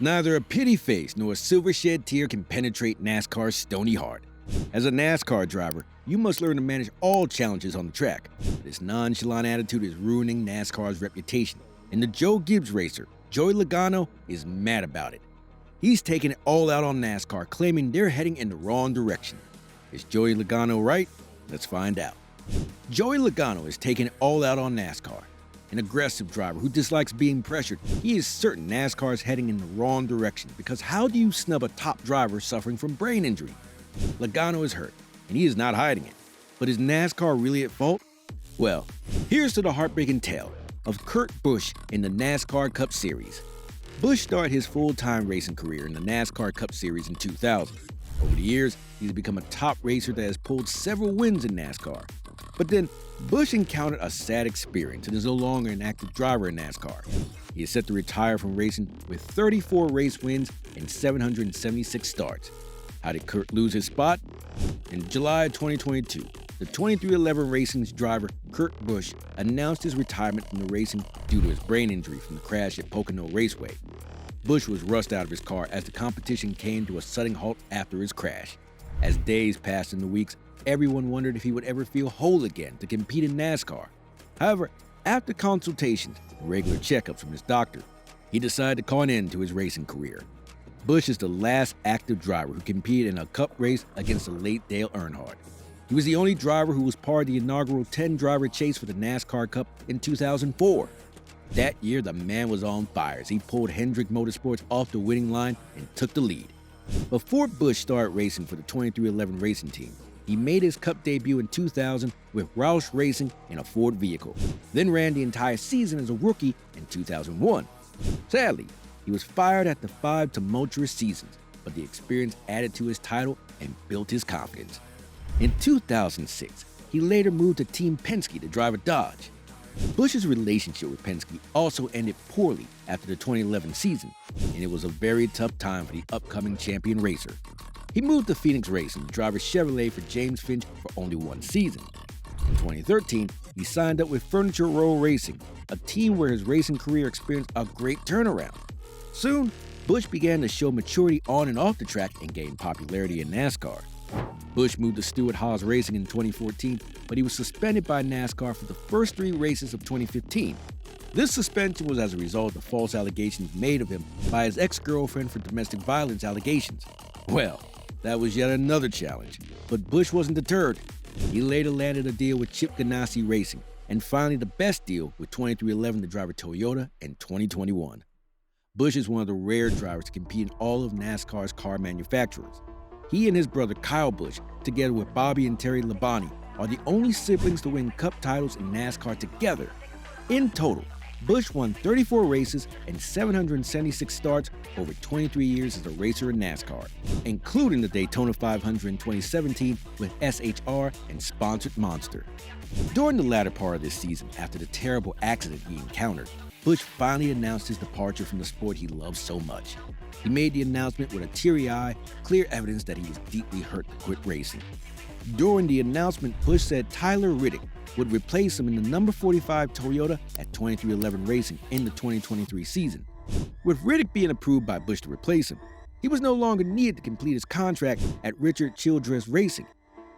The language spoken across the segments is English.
Neither a pity face nor a silver shed tear can penetrate NASCAR's stony heart. As a NASCAR driver, you must learn to manage all challenges on the track. This nonchalant attitude is ruining NASCAR's reputation, and the Joe Gibbs racer, Joey Logano, is mad about it. He's taking it all out on NASCAR, claiming they're heading in the wrong direction. Is Joey Logano right? Let's find out. Joey Logano is taking it all out on NASCAR. An aggressive driver who dislikes being pressured, he is certain NASCAR is heading in the wrong direction because how do you snub a top driver suffering from brain injury? Logano is hurt, and he is not hiding it. But is NASCAR really at fault? Well, here's to the heartbreaking tale of Kurt Busch in the NASCAR Cup Series. Busch started his full-time racing career in the NASCAR Cup Series in 2000. Over the years, he's become a top racer that has pulled several wins in NASCAR. But then, Busch encountered a sad experience and is no longer an active driver in NASCAR. He is set to retire from racing with 34 race wins and 776 starts. How did Kurt lose his spot? In July 2022, the 2311 Racing's driver Kurt Busch announced his retirement from the racing due to his brain injury from the crash at Pocono Raceway. Busch was rushed out of his car as the competition came to a sudden halt after his crash. As days passed into weeks, everyone wondered if he would ever feel whole again to compete in NASCAR. However, after consultations and regular checkups from his doctor, he decided to call an end to his racing career. Busch is the last active driver who competed in a cup race against the late Dale Earnhardt. He was the only driver who was part of the inaugural 10-driver chase for the NASCAR Cup in 2004. That year, the man was on fire as he pulled Hendrick Motorsports off the winning line and took the lead. Before Busch started racing for the 2311 Racing Team, he made his Cup debut in 2000 with Roush Racing in a Ford vehicle, then ran the entire season as a rookie in 2001. Sadly, he was fired after 5 tumultuous seasons, but the experience added to his title and built his confidence. In 2006, he later moved to Team Penske to drive a Dodge. Busch's relationship with Penske also ended poorly after the 2011 season, and it was a very tough time for the upcoming champion racer. He moved to Phoenix Racing to drive a Chevrolet for James Finch for only one season. In 2013, he signed up with Furniture Row Racing, a team where his racing career experienced a great turnaround. Soon, Busch began to show maturity on and off the track and gain popularity in NASCAR. Busch moved to Stewart-Haas Racing in 2014, but he was suspended by NASCAR for the first 3 races of 2015. This suspension was as a result of false allegations made of him by his ex-girlfriend for domestic violence allegations. Well, that was yet another challenge, but Busch wasn't deterred. He later landed a deal with Chip Ganassi Racing, and finally the best deal with 2311 to drive a Toyota in 2021. Busch is one of the rare drivers to compete in all of NASCAR's car manufacturers. He and his brother Kyle Busch, together with Bobby and Terry Labonte, are the only siblings to win Cup titles in NASCAR together. In total, Busch won 34 races and 776 starts over 23 years as a racer in NASCAR, including the Daytona 500 in 2017 with SHR and sponsored Monster. During the latter part of this season, after the terrible accident he encountered, Busch finally announced his departure from the sport he loves so much. He made the announcement with a teary eye, clear evidence that he was deeply hurt to quit racing. During the announcement, Busch said Tyler Riddick would replace him in the number 45 Toyota at 2311 Racing in the 2023 season. With Riddick being approved by Busch to replace him, he was no longer needed to complete his contract at Richard Childress Racing.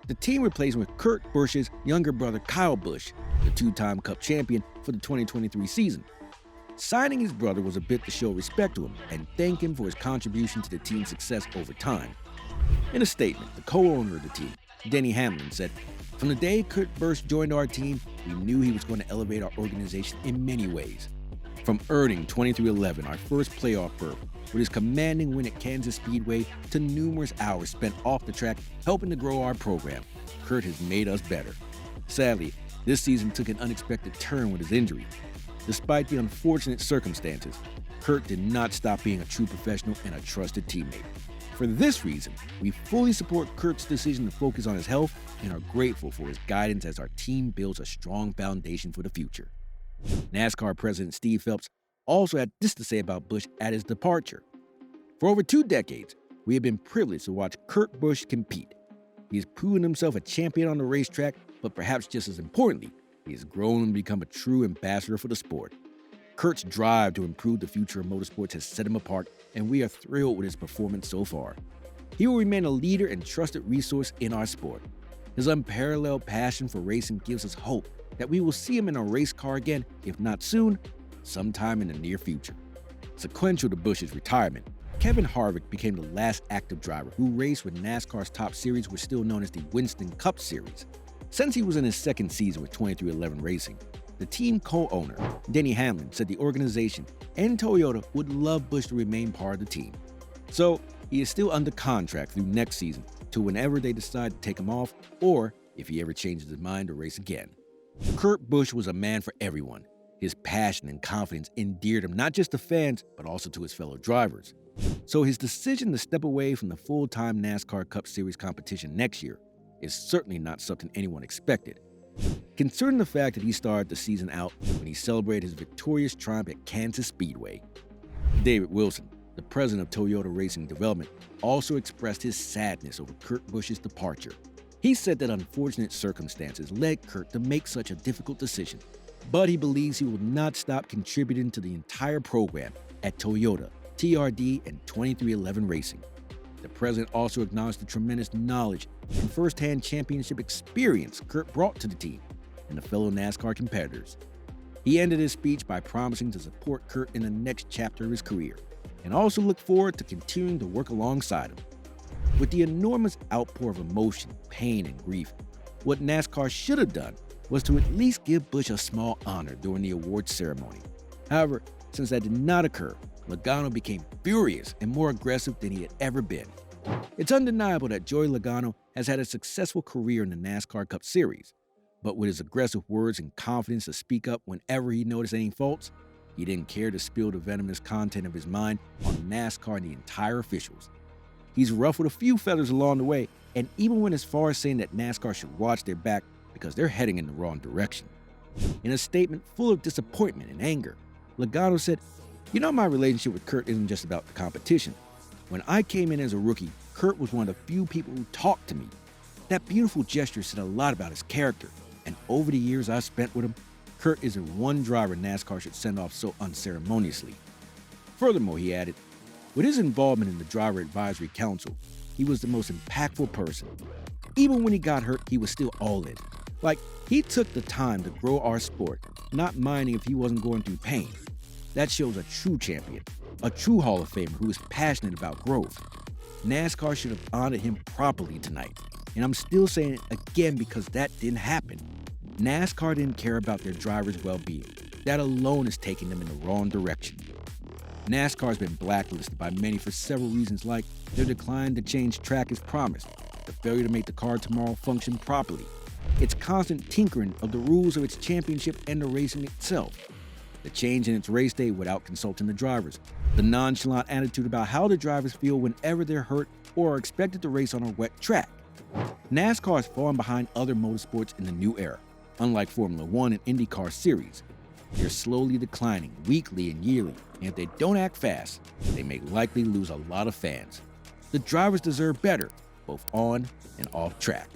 The team replaced him with Kurt Busch's younger brother Kyle Busch, the 2-time Cup champion for the 2023 season. Signing his brother was a bit to show respect to him and thank him for his contribution to the team's success over time. In a statement, the co-owner of the team, Denny Hamlin, said, "From the day Kurt Busch joined our team, we knew he was going to elevate our organization in many ways. From earning 2311, our first playoff berth, with his commanding win at Kansas Speedway, to numerous hours spent off the track helping to grow our program, Kurt has made us better." Sadly, this season took an unexpected turn with his injury. Despite the unfortunate circumstances, Kurt did not stop being a true professional and a trusted teammate. For this reason, we fully support Kurt's decision to focus on his health and are grateful for his guidance as our team builds a strong foundation for the future. NASCAR President Steve Phelps also had this to say about Busch at his departure. "For over 2 decades, we have been privileged to watch Kurt Busch compete. He has proven himself a champion on the racetrack, but perhaps just as importantly, he has grown and become a true ambassador for the sport. Kurt's drive to improve the future of motorsports has set him apart, and we are thrilled with his performance so far. He will remain a leader and trusted resource in our sport. His unparalleled passion for racing gives us hope that we will see him in a race car again, if not soon, sometime in the near future. Sequential to Busch's retirement, Kevin Harvick became the last active driver who raced when NASCAR's top series was still known as the Winston Cup Series. Since he was in his second season with 23XI Racing, the team co-owner, Denny Hamlin, said the organization and Toyota would love Busch to remain part of the team. So, he is still under contract through next season to whenever they decide to take him off, or if he ever changes his mind to race again. Kurt Busch was a man for everyone. His passion and confidence endeared him not just to fans, but also to his fellow drivers. So his decision to step away from the full-time NASCAR Cup Series competition next year is certainly not something anyone expected. Considering the fact that he started the season out when he celebrated his victorious triumph at Kansas Speedway. David Wilson, the president of Toyota Racing Development, also expressed his sadness over Kurt Busch's departure. He said that unfortunate circumstances led Kurt to make such a difficult decision, but he believes he will not stop contributing to the entire program at Toyota, TRD, and 23XI Racing. The president also acknowledged the tremendous knowledge and first-hand championship experience Kurt brought to the team and the fellow NASCAR competitors. He ended his speech by promising to support Kurt in the next chapter of his career, and also looked forward to continuing to work alongside him. With the enormous outpour of emotion, pain, and grief, what NASCAR should have done was to at least give Busch a small honor during the awards ceremony. However, since that did not occur, Logano became furious and more aggressive than he had ever been. It's undeniable that Joey Logano has had a successful career in the NASCAR Cup Series, but with his aggressive words and confidence to speak up whenever he noticed any faults, he didn't care to spill the venomous content of his mind on NASCAR and the entire officials. He's ruffled a few feathers along the way, and even went as far as saying that NASCAR should watch their back because they're heading in the wrong direction. In a statement full of disappointment and anger, Logano said, "You know, my relationship with Kurt isn't just about the competition. When I came in as a rookie, Kurt was one of the few people who talked to me. That beautiful gesture said a lot about his character, and over the years I've spent with him, Kurt isn't one driver NASCAR should send off so unceremoniously." Furthermore, he added, with his involvement in the Driver Advisory Council, he was the most impactful person. Even when he got hurt, he was still all in. Like, he took the time to grow our sport, not minding if he wasn't going through pain. That shows a true champion, a true Hall of Famer who is passionate about growth. NASCAR should have honored him properly tonight, and I'm still saying it again because that didn't happen. NASCAR didn't care about their drivers' well-being. That alone is taking them in the wrong direction. NASCAR has been blacklisted by many for several reasons, like their decline to change track as promised, the failure to make the car tomorrow function properly, its constant tinkering of the rules of its championship and the racing itself, the change in its race day without consulting the drivers, the nonchalant attitude about how the drivers feel whenever they're hurt or are expected to race on a wet track. NASCAR has fallen behind other motorsports in the new era. Unlike Formula One and IndyCar series, they're slowly declining weekly and yearly, and if they don't act fast, they may likely lose a lot of fans. The drivers deserve better, both on and off track.